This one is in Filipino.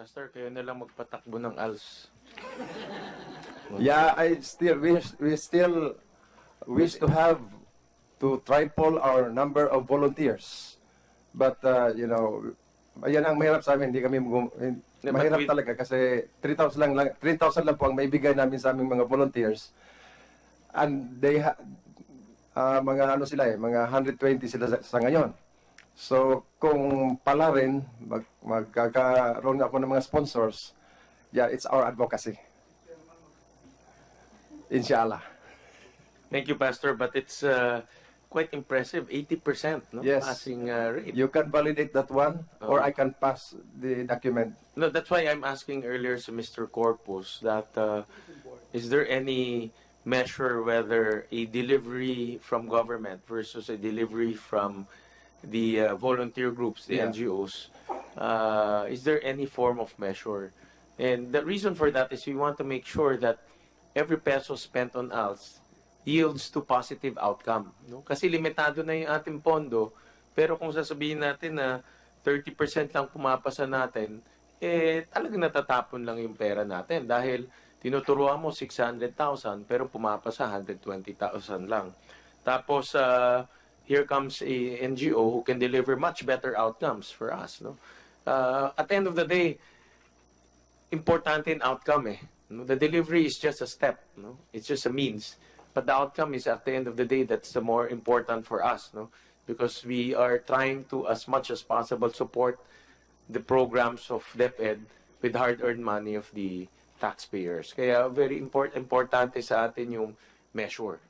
Pastor, kayo na lang magpatakbo ng ALS. Yeah, we still wish to have to triple our number of volunteers. But, you know, ayan ang mahirap sa amin. Hindi kami, mahirap talaga kasi 3,000 lang po ang maibigay namin sa aming mga volunteers. And they mga ano sila mga 120 sila sa ngayon. So, kung pala rin, magkakaroon ako ng mga sponsors, yeah, it's our advocacy. Inshallah. Thank you, Pastor, but it's quite impressive, 80%, no? Yes. Passing rate. You can validate that one, or I can pass the document. No, that's why I'm asking earlier to Mr. Corpus that is there any measure whether a delivery from government versus a delivery from the volunteer groups, the NGOs, is there any form of measure? And the reason for that is we want to make sure that every peso spent on ALS yields to positive outcome. No? Kasi limitado na yung ating pondo, pero kung sasabihin natin na 30% lang pumapasa natin, talagang natatapon lang yung pera natin dahil tinuturuan mo 600,000 pero pumapasa 120,000 lang. Tapos, here comes a NGO who can deliver much better outcomes for us. No? At the end of the day, importante yung outcome eh. No? The delivery is just a step. No? It's just a means. But the outcome is at the end of the day, that's the more important for us. No? Because we are trying to, as much as possible, support the programs of DepEd with hard-earned money of the taxpayers. Kaya very importante sa atin yung measure.